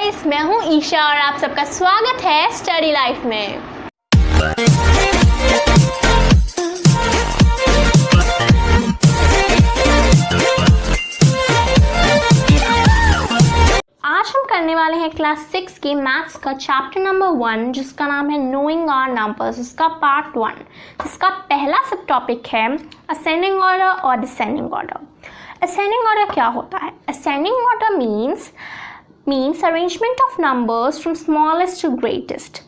Guys, मैं हूं ईशा और आप सबका स्वागत है स्टडी लाइफ में। आज हम करने वाले हैं क्लास 6 के मैथ्स का चैप्टर नंबर 1 जिसका नाम है नोइंग आवर नंबर्स, उसका पार्ट 1 जिसका पहला सब टॉपिक है असेंडिंग ऑर्डर और डिसेंडिंग ऑर्डर। असेंडिंग ऑर्डर क्या होता है? Ascending order means arrangement of numbers from smallest to greatest.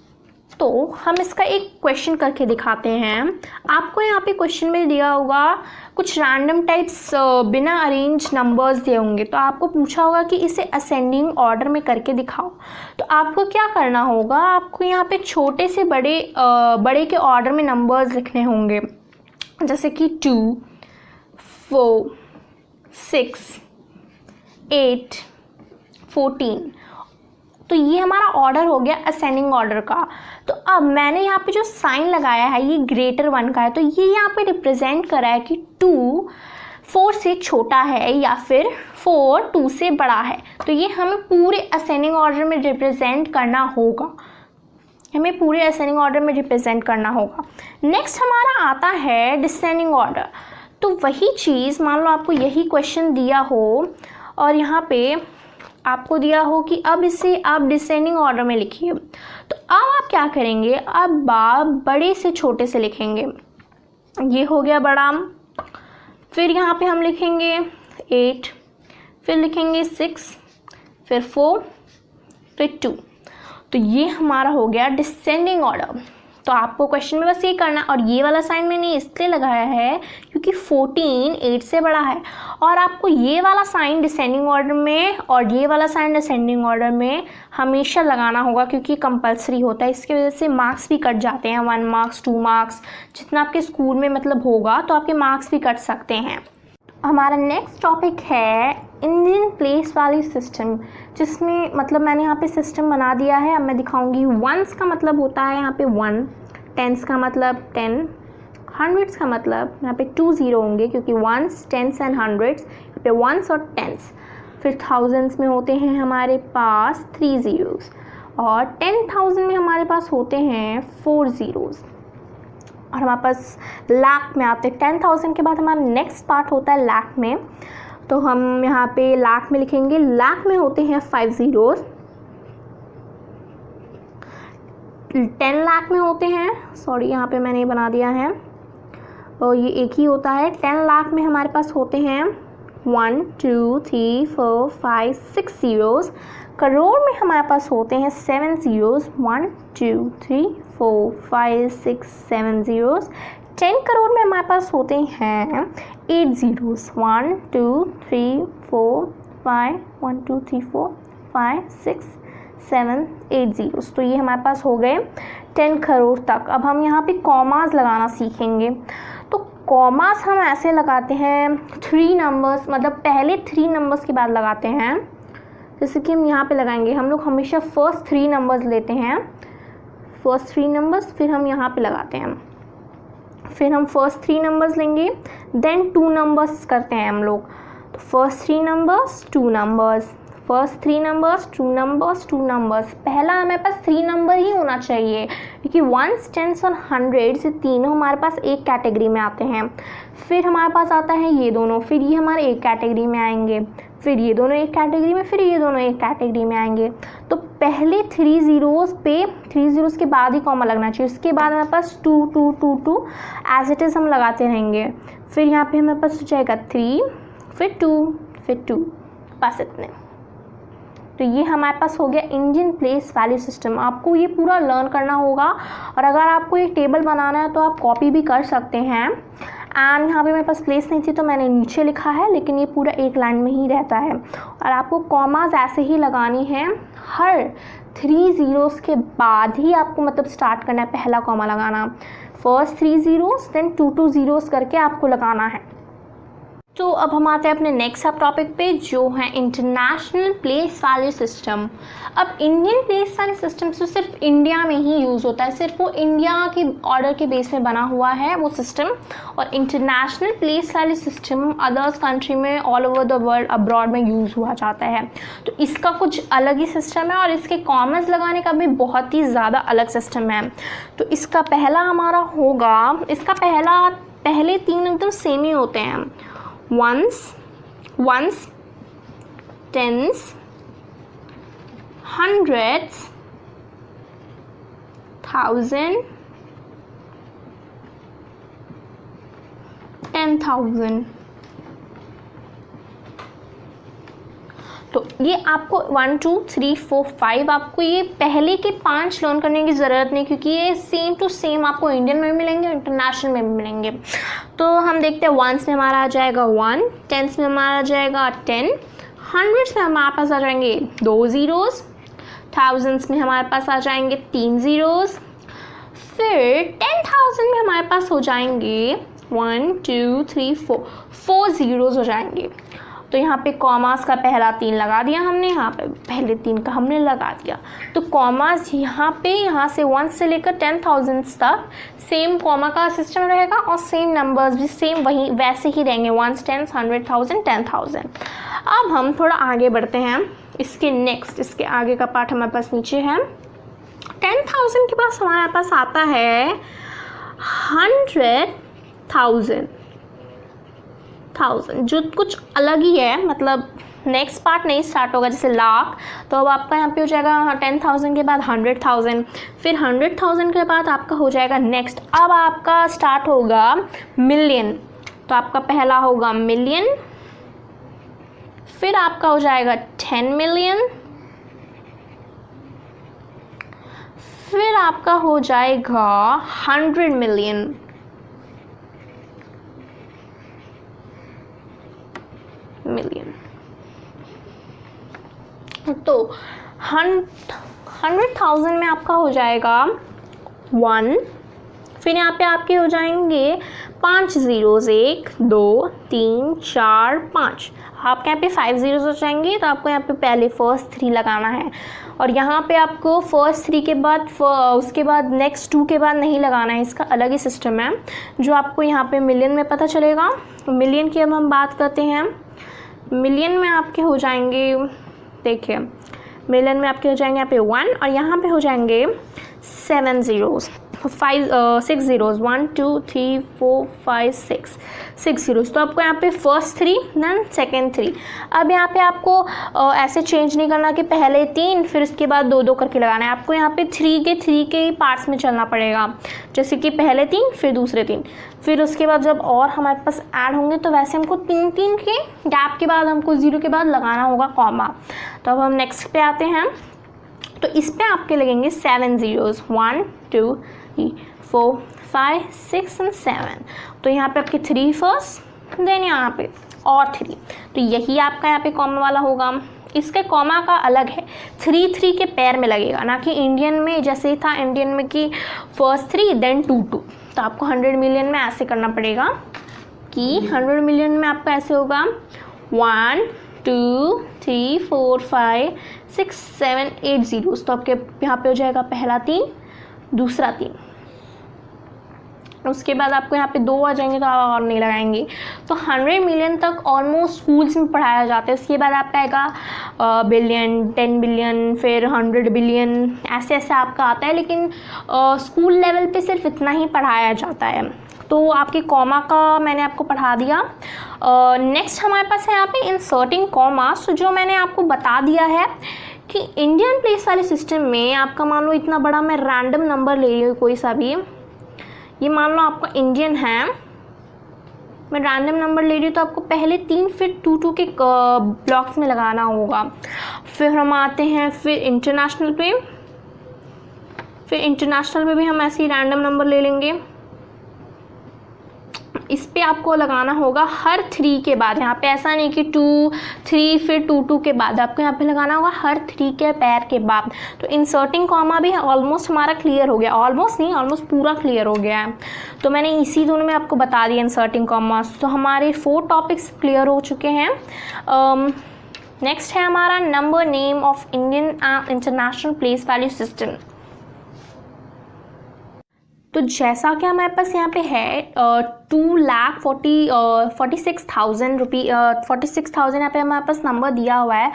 तो हम इसका एक क्वेश्चन करके दिखाते हैं। आपको यहाँ पे क्वेश्चन में दिया होगा कुछ रैंडम टाइप्स बिना अरेंज नंबर्स दिए होंगे, तो आपको पूछा होगा कि इसे असेंडिंग ऑर्डर में करके दिखाओ। तो आपको क्या करना होगा, आपको यहाँ पे छोटे से बड़े के ऑर्डर में नंबर्स लिखने होंगे, जैसे कि 2, 4, 6, 8, 14। तो ये हमारा ऑर्डर हो गया असेंडिंग ऑर्डर का। तो अब मैंने यहाँ पे जो साइन लगाया है ये ग्रेटर 1 का है, तो ये यहाँ पे रिप्रेजेंट करा है कि 2 4 से छोटा है या फिर 4 2 से बड़ा है। तो ये हमें पूरे असेंडिंग ऑर्डर में रिप्रेजेंट करना होगा, नेक्स्ट हमारा आता है डिसेंडिंग ऑर्डर। तो वही चीज़, मान लो आपको यही क्वेश्चन दिया हो और यहाँ पे आपको दिया हो कि अब इसे आप डिसेंडिंग ऑर्डर में लिखिए, तो अब आप क्या करेंगे, अब आप बड़े से छोटे से लिखेंगे। ये हो गया बड़ा, फिर यहाँ पे हम लिखेंगे 8, फिर लिखेंगे 6, फिर 4, फिर 2। तो ये हमारा हो गया डिसेंडिंग ऑर्डर। तो आपको क्वेश्चन में बस ये करना, और ये वाला साइन मैंने इसलिए लगाया है क्योंकि 14 8 से बड़ा है, और आपको ये वाला साइन डिसेंडिंग ऑर्डर में और ये वाला साइन डिसेंडिंग ऑर्डर में हमेशा लगाना होगा क्योंकि कंपलसरी होता है। इसकी वजह से मार्क्स भी कट जाते हैं, 1 मार्क्स 2 मार्क्स जितना आपके स्कूल में मतलब होगा, तो आपके मार्क्स भी कट सकते हैं। हमारा नेक्स्ट टॉपिक है इंडियन प्लेस वैल्यू सिस्टम, जिसमें मतलब मैंने यहाँ पे सिस्टम बना दिया है। अब मैं दिखाऊंगी। वंस का मतलब होता है यहाँ पे 1, टेंस का मतलब 10, हंड्रेड्स का मतलब यहाँ पे 2 0 होंगे क्योंकि वंस, टेंस एंड हंड्रेड्स, यहाँ पे वंस और टेंस। फिर थाउजेंड्स में होते हैं हमारे पास 3 zeros, और 10,000 में हमारे पास होते हैं 4 zeros, और हमारे पास लाख में आते हैं। 10,000 के बाद हमारा नेक्स्ट पार्ट होता है लाख में, तो हम यहाँ पे लाख में लिखेंगे। लाख में होते हैं 5 zeros, 10 लाख में होते हैं, सॉरी यहाँ पे मैंने बना दिया है और ये एक ही होता है। 10 लाख में हमारे पास होते हैं 1 2 3 4 5 6 zeros। करोड़ में हमारे पास होते हैं 7 zeros, 1 2 3 4 5 6 7 zeros। 10 करोड़ में हमारे पास होते हैं 8 zeros, 1 2 3 4 5 1 2 3 4 5 6 7 8 zeros। तो ये हमारे पास हो गए 10 करोड़ तक। अब हम यहाँ पे कॉमास लगाना सीखेंगे। तो कॉमास हम ऐसे लगाते हैं 3 नंबर्स, मतलब पहले 3 नंबर्स के बाद लगाते हैं। जैसे कि हम यहाँ पे लगाएंगे, हम लोग हमेशा फर्स्ट 3 नंबर्स लेते हैं, फर्स्ट 3 नंबर्स, फिर हम यहाँ पे लगाते हैं। फिर हम फर्स्ट 3 नंबर्स लेंगे, देन 2 नंबर्स करते हैं हम लोग। तो first 3 numbers 2 numbers, first 3 numbers 2 numbers 2 numbers. पहला हमारे पास 3 नंबर ही होना चाहिए क्योंकि वंस, टेंस और हंड्रेड्स ये तीनों हमारे पास एक कैटेगरी में आते हैं। फिर हमारे पास आता है ये दोनों, फिर ये हमारे एक कैटेगरी में आएंगे, फिर ये दोनों एक कैटेगरी में, फिर ये दोनों एक कैटेगरी में आएंगे। तो पहले 3 zeros पे 3 zeros के बाद ही कॉमा लगना चाहिए, उसके बाद हमारे पास 2 2 2 2 एज इट इज़ हम लगाते रहेंगे। फिर यहाँ पे हमारे पास हो जाएगा 3, फिर 2, फिर 2, बस इतने। तो ये हमारे पास हो गया इंडियन प्लेस वैल्यू सिस्टम। आपको ये पूरा लर्न करना होगा, और अगर आपको ये टेबल बनाना है तो आप कॉपी भी कर सकते हैं। एंड यहाँ पे मेरे पास प्लेस नहीं थी तो मैंने नीचे लिखा है, लेकिन ये पूरा एक लाइन में ही रहता है। और आपको कॉमास ऐसे ही लगानी है, हर 3 zeros के बाद ही आपको मतलब स्टार्ट करना है पहला कॉमा लगाना। फर्स्ट 3 zeros देन 2 2 zeros करके आपको लगाना है। तो अब हम आते हैं अपने नेक्स्ट सब टॉपिक पे, जो है इंटरनेशनल प्लेस वैल्यू सिस्टम। अब इंडियन प्लेस वैल्यू सिस्टम तो सिर्फ इंडिया में ही यूज़ होता है, सिर्फ वो इंडिया के ऑर्डर के बेस पे बना हुआ है वो सिस्टम। और international place value system others country में all over the world abroad में यूज़ हुआ जाता है। तो इसका कुछ अलग ही सिस्टम है और इसके कॉमर्स लगाने का भी बहुत ही ज़्यादा अलग सिस्टम है। तो इसका पहला हमारा होगा, इसका पहले 3 एकदम सेम ही होते हैं, ones, tens, hundreds, thousand, 10,000। तो ये आपको 1 2 3 4 5 आपको ये पहले के 5 लर्न करने की ज़रूरत नहीं, क्योंकि ये सेम टू सेम आपको इंडियन में भी मिलेंगे, इंटरनेशनल में भी मिलेंगे। तो हम देखते हैं, वंस में हमारा आ जाएगा 1, टेंस में हमारा आ जाएगा 10, हंड्रेड्स में हमारे पास आ जाएंगे 2 ज़ीरोज़, थाउजेंड्स में हमारे पास आ जाएंगे 3 ज़ीरोज़, फिर 10,000 में हमारे पास हो जाएंगे 1 2 3 4 ज़ीरोज़ हो जाएंगे। तो यहाँ पे कॉमास का पहला 3 लगा दिया हमने, यहाँ पे पहले 3 का हमने लगा दिया। तो कॉमास यहाँ पे, यहाँ से 1 से लेकर 10,000 तक सेम कॉमा का सिस्टम रहेगा और सेम नंबर्स भी सेम वही वैसे ही रहेंगे, 1 10 100,000 10,000। अब हम थोड़ा आगे बढ़ते हैं, इसके नेक्स्ट, इसके आगे का पार्ट हमारे पास नीचे है। 10,000 के पास हमारे पास आता है 100,000, जो कुछ अलग ही है, मतलब नेक्स्ट पार्ट नहीं स्टार्ट होगा जैसे लाख। तो अब आपका यहाँ पे हो जाएगा 10,000 के बाद 100,000, फिर 100,000 के बाद आपका हो जाएगा नेक्स्ट, अब आपका स्टार्ट होगा मिलियन। तो आपका पहला होगा मिलियन, फिर आपका हो जाएगा 10 मिलियन, फिर आपका हो जाएगा 100 मिलियन, तो 100,000 में आपका हो जाएगा 1, फिर यहाँ पे आपके हो जाएंगे 5 ज़ीरोज़, 1 2 3 4 5, आपके यहाँ पे 5 ज़ीरोज़ हो जाएंगे। तो आपको यहाँ पे पहले फर्स्ट 3 लगाना है और यहाँ पे आपको फर्स्ट 3 के बाद उसके बाद नेक्स्ट 2 के बाद नहीं लगाना है, इसका अलग ही सिस्टम है जो आपको यहाँ पे मिलियन में पता चलेगा। मिलियन की अब हम बात करते हैं, मिलियन में आपके हो जाएंगे, देखिए मिलियन में आपके हो जाएंगे यहाँ पे 1 और यहाँ पे हो जाएंगे 7 ज़ीरोज़, 6 ज़ीरोज़, 1 2 3 4 5 6 ज़ीरोज़। तो आपको यहाँ पे फर्स्ट 3 देन सेकेंड 3। अब यहाँ पे आपको ऐसे चेंज नहीं करना कि पहले 3 फिर उसके बाद 2 2 करके लगाना है, आपको यहाँ पे 3 के पार्ट्स में चलना पड़ेगा, जैसे कि पहले 3 फिर दूसरे 3, फिर उसके बाद जब और हमारे पास ऐड होंगे तो वैसे हमको 3 के गैप के बाद हमको 0 के बाद लगाना होगा कॉमा। तो अब हम नेक्स्ट पे आते हैं, तो इस पे आपके लगेंगे 7 ज़ीरोज़, 1 2 3 4 5 6 और 7। तो यहाँ पे आपके 3 फर्स्ट, देन यहाँ पे और 3, तो यही आपका यहाँ पे कॉमा वाला होगा। इसके कॉमा का अलग है, 3 के पैर में लगेगा, ना कि इंडियन में जैसे था इंडियन में कि फर्स्ट 3 देन 2 2। तो आपको 100 मिलियन में ऐसे करना पड़ेगा कि 100 मिलियन में आपका ऐसे होगा 1 2 3 4 5 6 7 8 ज़ीरोज़। तो आपके यहाँ पे हो जाएगा पहला 3 दूसरा 3, उसके बाद आपको यहाँ पे 2 आ जाएंगे तो आप और नहीं लगाएंगे। तो 100 मिलियन तक ऑलमोस्ट स्कूल्स में पढ़ाया जाता है। उसके बाद आपका आएगा बिलियन, 10 बिलियन, फिर 100 बिलियन, ऐसे ऐसे आपका आता है, लेकिन स्कूल लेवल पे सिर्फ इतना ही पढ़ाया जाता है। तो आपके कॉमा का मैंने आपको पढ़ा दिया। नेक्स्ट हमारे पास है यहाँ पे इंसर्टिंग कॉमास, तो जो मैंने आपको बता दिया है कि इंडियन प्लेस वाले सिस्टम में आपका मान लो इतना बड़ा मैं रैंडम नंबर ले रही हूँ कोई सा भी, ये मान लो आपका इंडियन है, मैं रैंडम नंबर ले रही हूँ, तो आपको पहले 3 फिर 2 2 के ब्लॉक्स में लगाना होगा। फिर हम आते हैं फिर इंटरनेशनल पे, फिर इंटरनेशनल पे भी हम ऐसे ही रैंडम नंबर ले लेंगे। इस पे आपको लगाना होगा हर 3 के बाद। यहाँ पे ऐसा नहीं कि 2 3 फिर 2 2 के बाद, आपको यहाँ पे लगाना होगा हर 3 के पैर के बाद। तो इंसर्टिंग कॉमा भी ऑलमोस्ट हमारा क्लियर हो गया, ऑलमोस्ट नहीं ऑलमोस्ट पूरा क्लियर हो गया है। तो मैंने इसी दोनों में आपको बता दिया इंसर्टिंग कॉमा। तो हमारे 4 टॉपिक्स क्लियर हो चुके हैं। नेक्स्ट है हमारा number name of Indian and international place value system. तो जैसा कि हमारे पास यहाँ पे है 2,46,000 रुपये 46,000 यहाँ पे हमारे पास नंबर दिया हुआ है।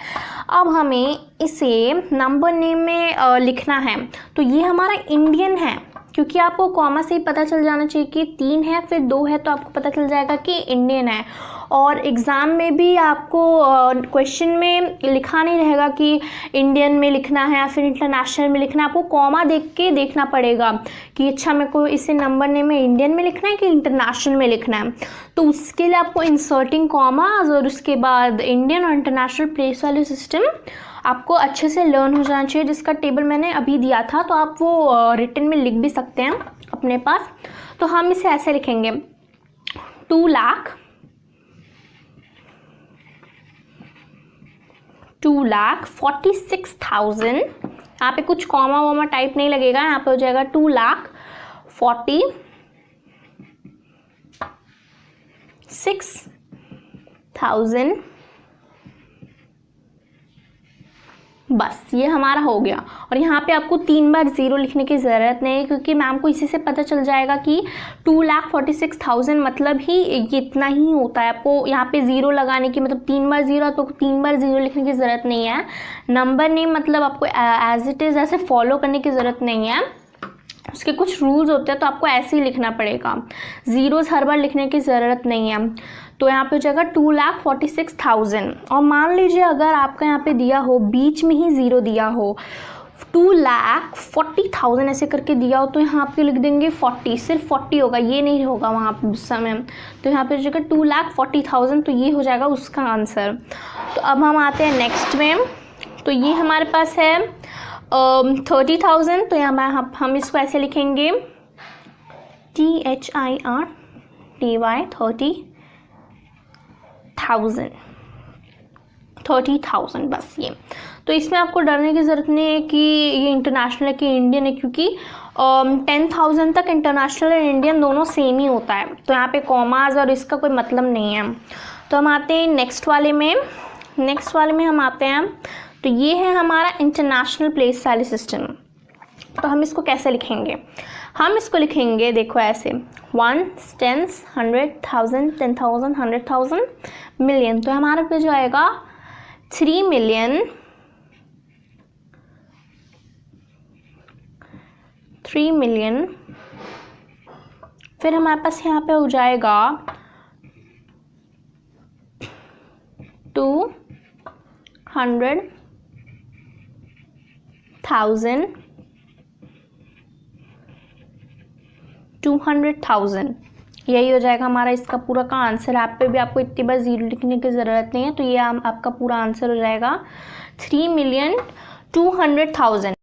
अब हमें इसे नंबर नेम में लिखना है। तो ये हमारा इंडियन है, क्योंकि आपको कॉमा से ही पता चल जाना चाहिए कि 3 है फिर 2 है, तो आपको पता चल जाएगा कि इंडियन है। और एग्ज़ाम में भी आपको क्वेश्चन में लिखा नहीं रहेगा कि इंडियन में लिखना है या फिर इंटरनेशनल में लिखना है। आपको कॉमा देख के देखना पड़ेगा कि अच्छा मेरे को इसे नंबर नेम में इंडियन में लिखना है कि इंटरनेशनल में लिखना है। तो उसके लिए आपको इंसर्टिंग कॉमास और उसके बाद इंडियन और इंटरनेशनल प्लेस वैल्यू सिस्टम आपको अच्छे से लर्न हो जाना चाहिए, जिसका टेबल मैंने अभी दिया था। तो आप वो रिटन में लिख भी सकते हैं अपने पास। तो हम इसे ऐसे लिखेंगे 2,46,000। यहाँ पे कुछ कॉमा वॉमा टाइप नहीं लगेगा, यहाँ पे हो जाएगा 2,46,000। बस ये हमारा हो गया। और यहाँ पे आपको 3 बार 0 लिखने की ज़रूरत नहीं है, क्योंकि मैम को इसी से पता चल जाएगा कि 2,46,000 मतलब ही इतना ही होता है। आपको यहाँ पे 0 लगाने की मतलब 3 बार 0, तो 3 बार 0 लिखने की ज़रूरत नहीं है। नंबर नेम मतलब आपको एज इट इज़ ऐसे फॉलो करने की ज़रूरत नहीं है, उसके कुछ रूल्स होते हैं, तो आपको ऐसे ही लिखना पड़ेगा। ज़ीरोज़ हर बार लिखने की ज़रूरत नहीं है। तो यहाँ पे हो जाएगा 2,46,000। और मान लीजिए अगर आपका यहाँ पे दिया हो बीच में ही 0 दिया हो, 2,40,000 ऐसे करके दिया हो, तो यहाँ पे लिख देंगे 40, सिर्फ 40 होगा, ये नहीं होगा वहाँ पे उस समय। तो यहाँ पे हो जाएगा 2,40,000, तो ये हो जाएगा उसका आंसर। तो अब हम आते हैं नेक्स्ट में। तो ये हमारे पास है 30,000। तो यहाँ हम इसको ऐसे लिखेंगे THIRTY 30,000 बस ये। तो इसमें आपको डरने की ज़रूरत नहीं है कि ये इंटरनेशनल है कि इंडियन है, क्योंकि 10,000 तक इंटरनेशनल और इंडियन दोनों सेम ही होता है। तो यहाँ पे कॉमाज और इसका कोई मतलब नहीं है। तो हम आते हैं नेक्स्ट वाले में हम आते हैं। तो ये है हमारा इंटरनेशनल प्लेस वैल्यू सिस्टम। तो हम इसको कैसे लिखेंगे? हम इसको लिखेंगे देखो ऐसे 1, 10, 100, 1000, 10,000, 100,000, मिलियन। तो हमारे पे जो आएगा 3 मिलियन। फिर हमारे पास यहाँ पे हो जाएगा 200,000, 200,000। यही हो जाएगा हमारा इसका पूरा का आंसर। आप पे भी आपको इतनी बार 0 लिखने की ज़रूरत नहीं है। तो ये आपका पूरा आंसर हो जाएगा 3,200,000।